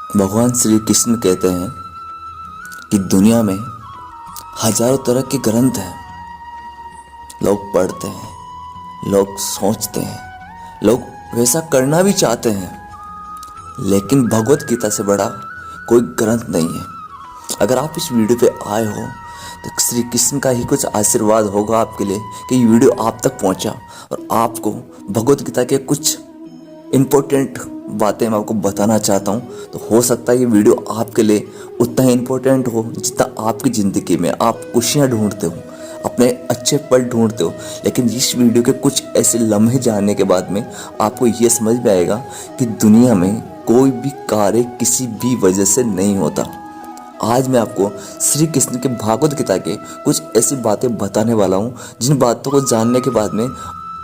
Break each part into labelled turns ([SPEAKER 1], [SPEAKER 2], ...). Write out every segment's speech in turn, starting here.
[SPEAKER 1] भगवान श्री कृष्ण कहते हैं कि दुनिया में हजारों तरह के ग्रंथ हैं। लोग पढ़ते हैं, लोग सोचते हैं, लोग वैसा करना भी चाहते हैं, लेकिन भगवत गीता से बड़ा कोई ग्रंथ नहीं है। अगर आप इस वीडियो पे आए हो तो श्री कृष्ण का ही कुछ आशीर्वाद होगा आपके लिए कि ये वीडियो आप तक पहुंचा और आपको भगवत गीता के कुछ इम्पोर्टेंट बातें मैं आपको बताना चाहता हूँ। तो हो सकता है ये वीडियो आपके लिए उतना ही इम्पोर्टेंट हो जितना आपकी ज़िंदगी में आप खुशियाँ ढूंढते हो, अपने अच्छे पल ढूंढते हो। लेकिन इस वीडियो के कुछ ऐसे लम्हे जानने के बाद में आपको ये समझ में आएगा कि दुनिया में कोई भी कार्य किसी भी वजह से नहीं होता। आज मैं आपको श्री कृष्ण के भागवत गीता के कुछ ऐसी बातें बताने वाला हूँ जिन बातों को जानने के बाद में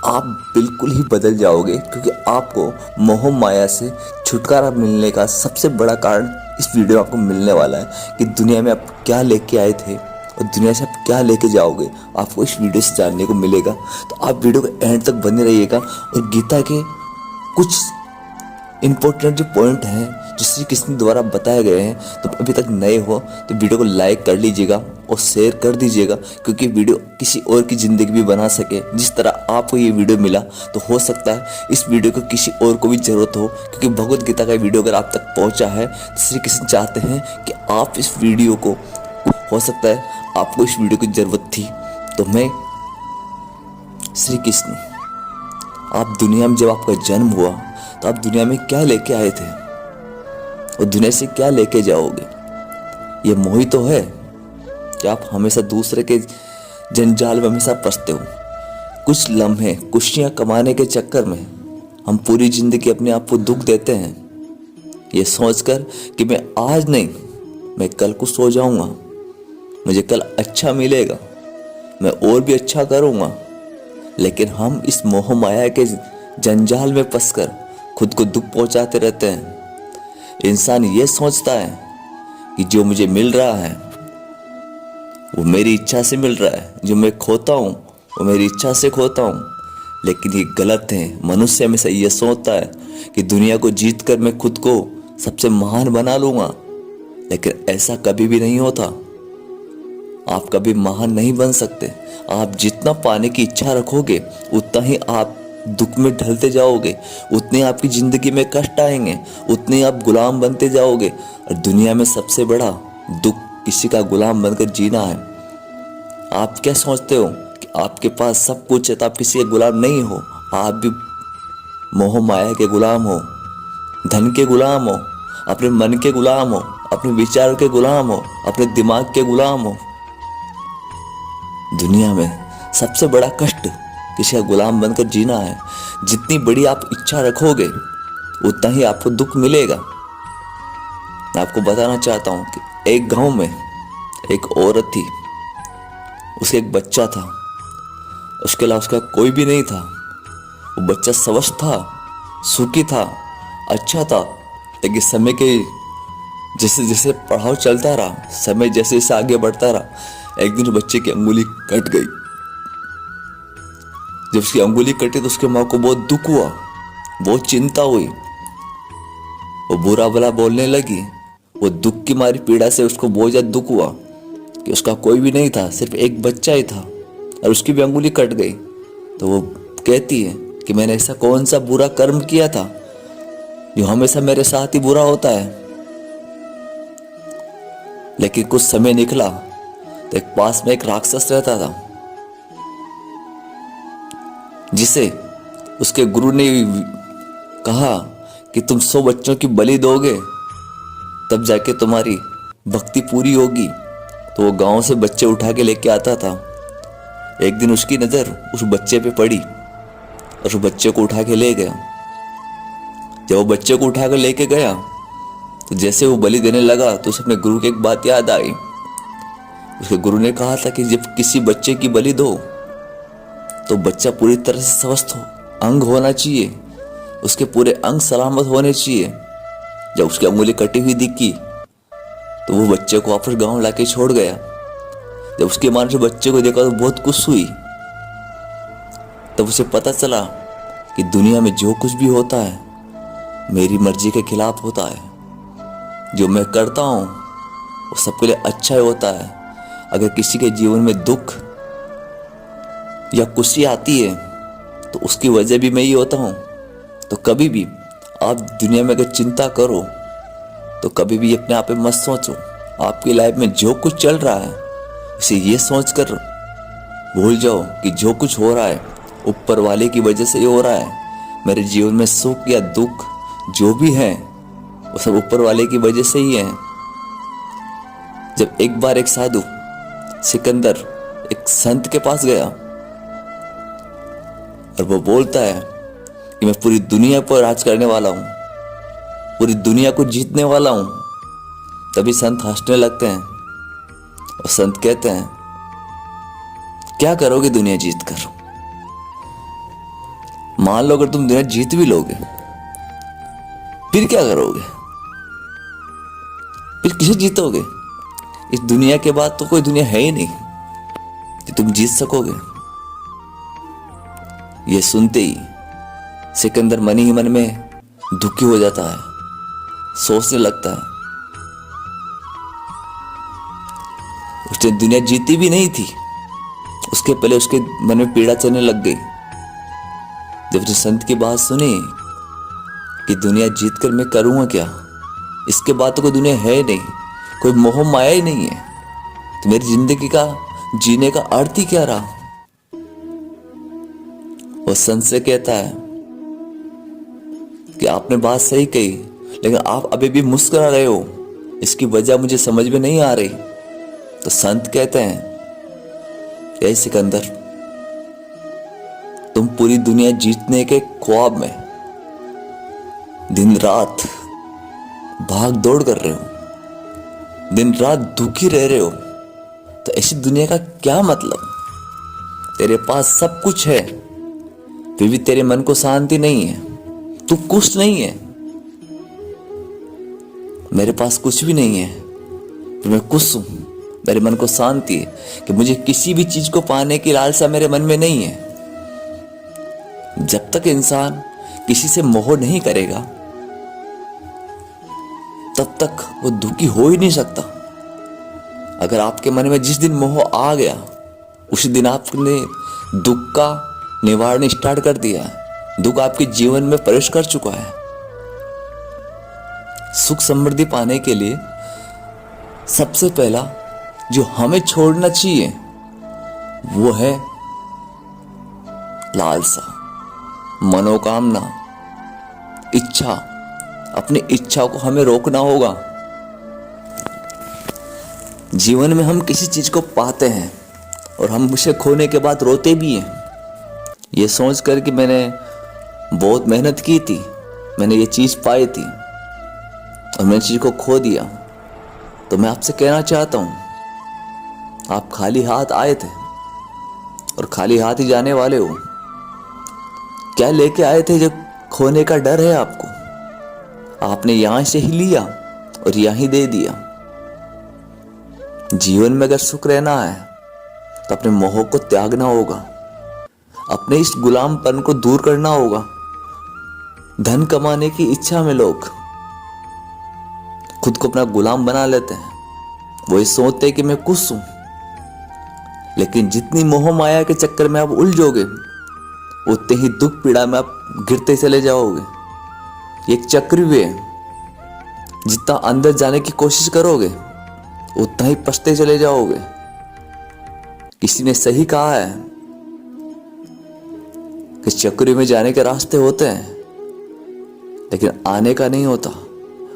[SPEAKER 1] आप बिल्कुल ही बदल जाओगे, क्योंकि आपको मोह माया से छुटकारा मिलने का सबसे बड़ा कारण इस वीडियो में आपको मिलने वाला है कि दुनिया में आप क्या लेके आए थे और दुनिया से आप क्या लेके जाओगे, आपको इस वीडियो से जानने को मिलेगा। तो आप वीडियो को एंड तक बने रहिएगा और गीता के कुछ इम्पोर्टेंट जो पॉइंट हैं जो श्री कृष्ण द्वारा बताए गए हैं, तो अभी तक नए हो तो वीडियो को लाइक कर लीजिएगा और शेयर कर दीजिएगा, क्योंकि वीडियो किसी और की ज़िंदगी भी बना सके। जिस तरह आपको ये वीडियो मिला तो हो सकता है इस वीडियो को किसी और को भी ज़रूरत हो, क्योंकि भगवत गीता का वीडियो अगर आप तक पहुँचा है तो श्री कृष्ण चाहते हैं कि आप इस वीडियो को, हो सकता है आपको इस वीडियो की ज़रूरत थी। तो मैं श्री कृष्ण, आप दुनिया में जब आपका जन्म हुआ तो आप दुनिया में क्या लेके आए थे और दुनिया से क्या लेके जाओगे। ये मोह तो है कि आप हमेशा दूसरे के जंजाल में हमेशा फंसते हो। कुछ लम्हे खुशियाँ कमाने के चक्कर में हम पूरी जिंदगी अपने आप को दुख देते हैं, ये सोचकर कि मैं आज नहीं, मैं कल को सो जाऊंगा, मुझे कल अच्छा मिलेगा, मैं और भी अच्छा करूंगा। लेकिन हम इस मोह माया के जंजाल में फंसकर खुद को दुख पहुंचाते रहते हैं। इंसान ये सोचता है कि जो मुझे मिल रहा है वो मेरी इच्छा से मिल रहा है, जो मैं खोता हूँ वो मेरी इच्छा से खोता हूँ। लेकिन ये गलत है। मनुष्य हमेशा ये सोचता है कि दुनिया को जीत कर मैं खुद को सबसे महान बना लूँगा, लेकिन ऐसा कभी भी नहीं होता। आप कभी महान नहीं बन सकते। आप जितना पाने की इच्छा रखोगे उतना ही आप दुख में ढलते जाओगे, उतने आपकी ज़िंदगी में कष्ट आएंगे, उतने आप गुलाम बनते जाओगे। और दुनिया में सबसे बड़ा दुख किसी का गुलाम बनकर जीना है। आप क्या सोचते हो कि आपके पास सब कुछ है तो आप किसी के गुलाम नहीं हो। आप भी मोह माया के गुलाम हो, धन के गुलाम हो, अपने मन के गुलाम हो, अपने विचार के गुलाम हो, अपने दिमाग के गुलाम हो। दुनिया में सबसे बड़ा कष्ट किसी का गुलाम बनकर जीना है। जितनी बड़ी आप इच्छा रखोगे उतना ही आपको दुख मिलेगा। मैं आपको बताना चाहता हूँ कि एक गांव में एक औरत थी, उसके एक बच्चा था, उसके अलावा उसका कोई भी नहीं था। वो बच्चा स्वस्थ था, सुखी था, अच्छा था। लेकिन समय के जैसे जैसे पढ़ाव चलता रहा, समय जैसे जैसे आगे बढ़ता रहा, एक दिन बच्चे की अंगुली कट गई। जब उसकी अंगुली कटी तो उसके माँ को बहुत दुख हुआ, बहुत चिंता हुई। वो बुरा भला बोलने लगी। वो दुख की मारी पीड़ा से उसको बहुत ज्यादा दुख हुआ कि उसका कोई भी नहीं था, सिर्फ एक बच्चा ही था और उसकी भी अंगुली कट गई। तो वो कहती है कि मैंने ऐसा कौन सा बुरा कर्म किया था जो हमेशा मेरे साथ ही बुरा होता है। लेकिन कुछ समय निकला तो एक पास में एक राक्षस रहता था, जिसे उसके गुरु ने कहा कि तुम 100 बच्चों की बलि दोगे तब जाके तुम्हारी भक्ति पूरी होगी। तो वो गांव से बच्चे उठा के लेके आता था। एक दिन उसकी नज़र उस बच्चे पे पड़ी और उस बच्चे को उठा के ले गया। जब वो बच्चे को उठा कर लेके गया तो जैसे वो बलि देने लगा तो उसे अपने गुरु की एक बात याद आई। उसके गुरु ने कहा था कि जब किसी बच्चे की बलि दो तो बच्चा पूरी तरह से स्वस्थ अंग होना चाहिए, उसके पूरे अंग सलामत होने चाहिए। जब उसकी अंगुली कटी हुई दिखी तो वो बच्चे को वापस गांव लाके छोड़ गया। जब उसकी माँ ने बच्चे को देखा तो बहुत खुश हुई। तब उसे पता चला कि दुनिया में जो कुछ भी होता है मेरी मर्जी के खिलाफ होता है। जो मैं करता हूँ वो सबके लिए अच्छा ही होता है। अगर किसी के जीवन में दुख या खुशी आती है तो उसकी वजह भी मैं ही होता हूँ। तो कभी भी आप दुनिया में अगर चिंता करो तो कभी भी अपने आप पे मत सोचो। आपकी लाइफ में जो कुछ चल रहा है उसे ये सोच कर भूल जाओ कि जो कुछ हो रहा है ऊपर वाले की वजह से ही हो रहा है। मेरे जीवन में सुख या दुख जो भी है वो सब ऊपर वाले की वजह से ही है। जब एक बार एक साधु सिकंदर एक संत के पास गया और वो बोलता है कि मैं पूरी दुनिया पर राज करने वाला हूं, पूरी दुनिया को जीतने वाला हूं। तभी संत हंसने लगते हैं और संत कहते हैं, क्या करोगे दुनिया जीत कर? मान लो अगर तुम दुनिया जीत भी लोगे फिर क्या करोगे? फिर किसे जीतोगे? इस दुनिया के बाद तो कोई दुनिया है ही नहीं कि तुम जीत सकोगे। ये सुनते ही सिकंदर मन ही मन में दुखी हो जाता है, सोचने लगता है उसने दुनिया जीती भी नहीं थी, उसके पहले उसके मन में पीड़ा चलने लग गई। जब उसने संत की बात सुनी कि दुनिया जीतकर मैं करूंगा क्या, इसके बाद तो कोई दुनिया है ही नहीं, कोई मोह माया ही नहीं है, तो मेरी जिंदगी का जीने का अर्थ ही क्या रहा? वो संत से कहता है कि आपने बात सही कही, लेकिन आप अभी भी मुस्कुरा रहे हो, इसकी वजह मुझे समझ में नहीं आ रही। तो संत कहते हैं, ए सिकंदर, तुम पूरी दुनिया जीतने के ख्वाब में दिन रात भाग दौड़ कर रहे हो, दिन रात दुखी रह रहे हो, तो ऐसी दुनिया का क्या मतलब? तेरे पास सब कुछ है फिर भी तेरे मन को शांति नहीं है, तू खुश नहीं है। मेरे पास कुछ भी नहीं है फिर मैं खुश हूं, मेरे मन को शांति है कि मुझे किसी भी चीज को पाने की लालसा मेरे मन में नहीं है। जब तक इंसान किसी से मोह नहीं करेगा तब तक वो दुखी हो ही नहीं सकता। अगर आपके मन में जिस दिन मोह आ गया उसी दिन आपने दुख का निवारण स्टार्ट कर दिया, दुख आपके जीवन में प्रवेश कर चुका है। सुख समृद्धि पाने के लिए सबसे पहला जो हमें छोड़ना चाहिए वो है लालसा, मनोकामना, इच्छा। अपनी इच्छा को हमें रोकना होगा। जीवन में हम किसी चीज को पाते हैं और हम उसे खोने के बाद रोते भी हैं, ये सोच कर कि मैंने बहुत मेहनत की थी, मैंने ये चीज पाई थी और मैंने चीज को खो दिया। तो मैं आपसे कहना चाहता हूं, आप खाली हाथ आए थे और खाली हाथ ही जाने वाले हो। क्या लेके आए थे जो खोने का डर है आपको? आपने यहां से ही लिया और यहां ही दे दिया। जीवन में अगर सुख रहना है तो अपने मोह को त्यागना होगा, अपने इस गुलामपन को दूर करना होगा। धन कमाने की इच्छा में लोग खुद को अपना गुलाम बना लेते हैं, वो ये सोचते हैं कि मैं खुश हूं। लेकिन जितनी मोह माया के चक्कर में आप उलझोगे उतने ही दुख पीड़ा में आप गिरते चले जाओगे। एक चक्रव्यूह है, जितना अंदर जाने की कोशिश करोगे उतना ही पछते चले जाओगे। किसी ने सही कहा है कि चक्रव्यूह में जाने के रास्ते होते हैं लेकिन आने का नहीं होता।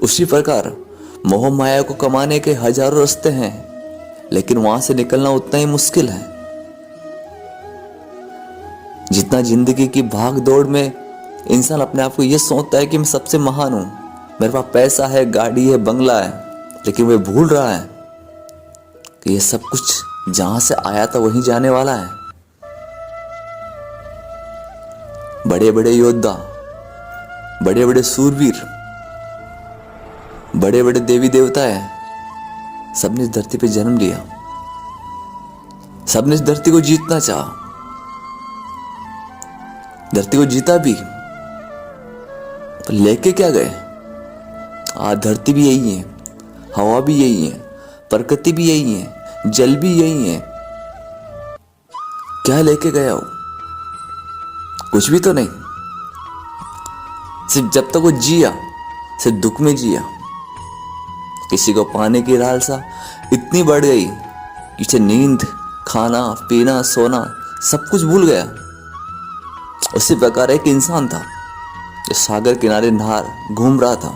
[SPEAKER 1] उसी प्रकार मोह माया को कमाने के हजारों रास्ते हैं लेकिन वहां से निकलना उतना ही मुश्किल है। जितना जिंदगी की भाग दौड़ में इंसान अपने आप को यह सोचता है कि मैं सबसे महान हूं, मेरे पास पैसा है, गाड़ी है, बंगला है, लेकिन वह भूल रहा है कि यह सब कुछ जहां से आया था वहीं जाने वाला है। बड़े बड़े योद्धा, बड़े बड़े सूरवीर, बड़े बड़े देवी देवता है, सबने इस धरती पे जन्म लिया, सबने इस धरती को जीतना चाहा, धरती को जीता भी, पर लेके क्या गए? आज धरती भी यही है, हवा भी यही है, प्रकृति भी यही है, जल भी यही है। क्या लेके गया हो? कुछ भी तो नहीं। सिर्फ जब तक वो जिया, सिर्फ दुख में जिया। किसी को पाने की लालसा इतनी बढ़ गई कि उसे नींद, खाना, पीना, सोना सब कुछ भूल गया। उसी प्रकार एक इंसान था जो सागर किनारे नहार घूम रहा था।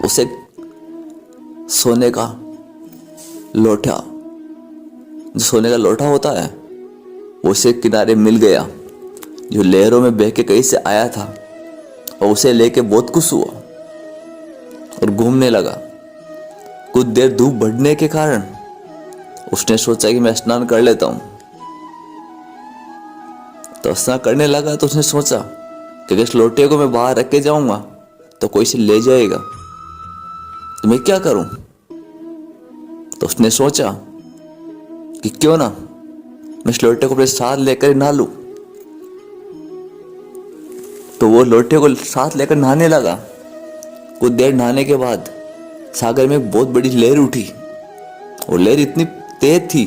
[SPEAKER 1] उसे सोने का लोटा, जो सोने का लोटा होता है, उसे किनारे मिल गया, जो लहरों में बह के कहीं से आया था, और उसे लेके बहुत खुश हुआ और घूमने लगा। कुछ देर धूप बढ़ने के कारण उसने सोचा कि मैं स्नान कर लेता हूं। तो स्नान करने लगा तो उसने सोचा कि इस लोटे को मैं बाहर रख के जाऊंगा तो कोई इसे ले जाएगा, तो मैं क्या करूं। तो उसने सोचा कि क्यों ना मैं इस लोटे को अपने साथ लेकर नहा लूं। तो वो लोटे को साथ लेकर नहाने लगा। कुछ देर नहाने के बाद सागर में एक बहुत बड़ी लहर उठी, और लहर इतनी तेज थी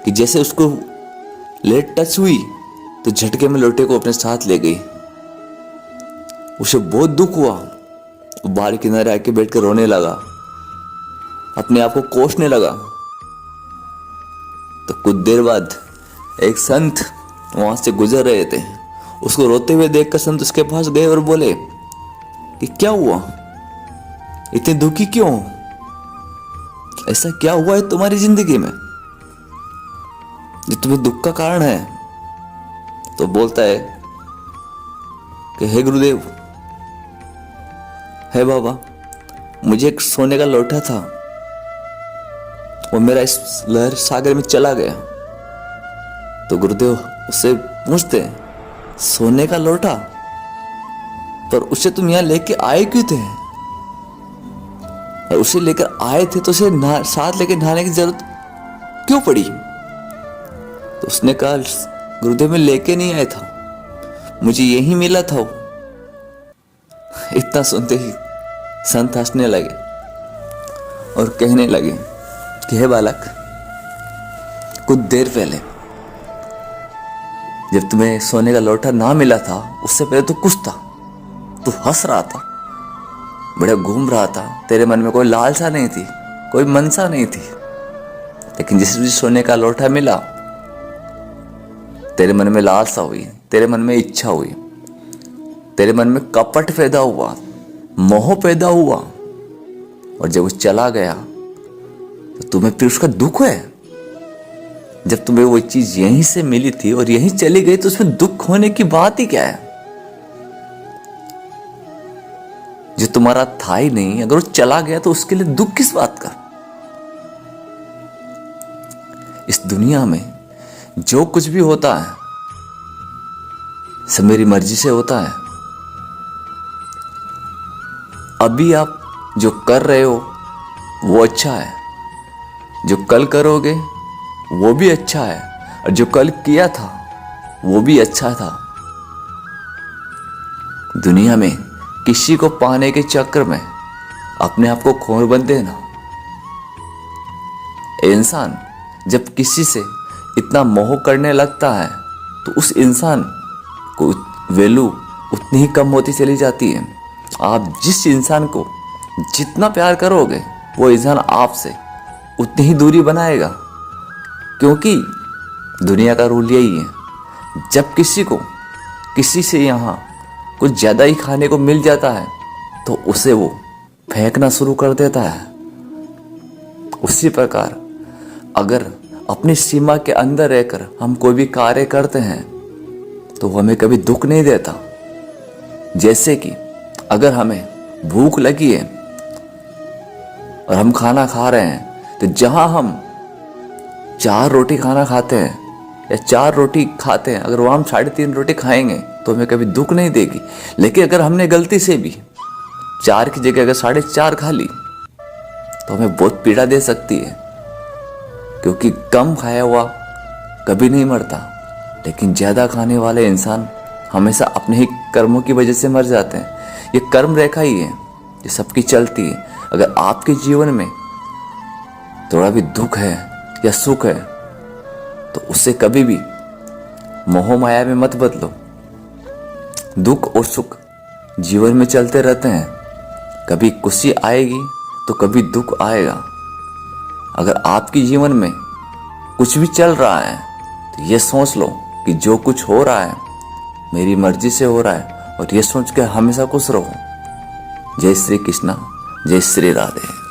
[SPEAKER 1] कि जैसे उसको लहर टच हुई तो झटके में लोटे को अपने साथ ले गई। उसे बहुत दुख हुआ। वो बाहर किनारे आके बैठकर रोने लगा, अपने आप को कोसने लगा। तो कुछ देर बाद एक संत वहां से गुजर रहे थे। उसको रोते हुए देखकर संत उसके पास गए और बोले कि क्या हुआ, इतने दुखी क्यों हो? ऐसा क्या हुआ है तुम्हारी जिंदगी में जो तुम्हें दुख का कारण है? तो बोलता है कि हे गुरुदेव, हे बाबा, मुझे एक सोने का लोटा था, वो मेरा इस लहर सागर में चला गया। तो गुरुदेव उससे पूछते हैं, सोने का लोटा, पर उसे तुम यहां लेके आए क्यों थे? और उसे लेकर आए थे तो उसे साथ लेके नहाने की जरूरत क्यों पड़ी? तो उसने कहा, गुरुदेव मैं लेके नहीं आया था, मुझे यही मिला था वो। इतना सुनते ही संत हंसने लगे और कहने लगे कि हे बालक, कुछ देर पहले जब तुम्हें सोने का लोटा ना मिला था, उससे पहले तो कुछ था, तू हंस रहा था, बड़ा घूम रहा था, तेरे मन में कोई लालसा नहीं थी, कोई मनसा नहीं थी। लेकिन जिस भी सोने का लोटा मिला, तेरे मन में लालसा हुई, तेरे मन में इच्छा हुई, तेरे मन में कपट पैदा हुआ, मोह पैदा हुआ, और जब वो चला गया तो तुम्हें फिर उसका दुख है। जब तुम्हें वो चीज यहीं से मिली थी और यहीं चली गई तो उसमें दुख होने की बात ही क्या है? जो तुम्हारा था ही नहीं, अगर वो चला गया तो उसके लिए दुख किस बात का? इस दुनिया में जो कुछ भी होता है सब मेरी मर्जी से होता है। अभी आप जो कर रहे हो वो अच्छा है, जो कल करोगे वो भी अच्छा है, और जो कल किया था वो भी अच्छा था। दुनिया में किसी को पाने के चक्कर में अपने आप को खोर बन देना। इंसान जब किसी से इतना मोह करने लगता है तो उस इंसान को वैल्यू उतनी ही कम होती चली जाती है। आप जिस इंसान को जितना प्यार करोगे वो इंसान आपसे उतनी ही दूरी बनाएगा, क्योंकि दुनिया का रूल यही है, जब किसी को किसी से यहाँ कुछ ज़्यादा ही खाने को मिल जाता है तो उसे वो फेंकना शुरू कर देता है। उसी प्रकार अगर अपनी सीमा के अंदर रहकर हम कोई भी कार्य करते हैं तो वो हमें कभी दुख नहीं देता। जैसे कि अगर हमें भूख लगी है और हम खाना खा रहे हैं, तो जहां हम 4 रोटी खाना खाते हैं या 4 रोटी खाते हैं, अगर वहां हम 3.5 रोटी खाएंगे तो हमें कभी दुख नहीं देगी। लेकिन अगर हमने गलती से भी 4 की जगह अगर 4.5 खा ली तो हमें बहुत पीड़ा दे सकती है, क्योंकि कम खाया हुआ कभी नहीं मरता, लेकिन ज़्यादा खाने वाले इंसान हमेशा अपने ही कर्मों की वजह से मर जाते हैं। ये कर्म रेखा ही है, ये सबकी चलती है। अगर आपके जीवन में थोड़ा भी दुख है या सुख है तो उससे कभी भी मोह माया में मत बदलो। दुख और सुख जीवन में चलते रहते हैं, कभी खुशी आएगी तो कभी दुख आएगा। अगर आपके जीवन में कुछ भी चल रहा है तो ये सोच लो कि जो कुछ हो रहा है मेरी मर्जी से हो रहा है, और ये सोच के हमेशा खुश रहो। जय श्री कृष्णा, जय श्री राधे।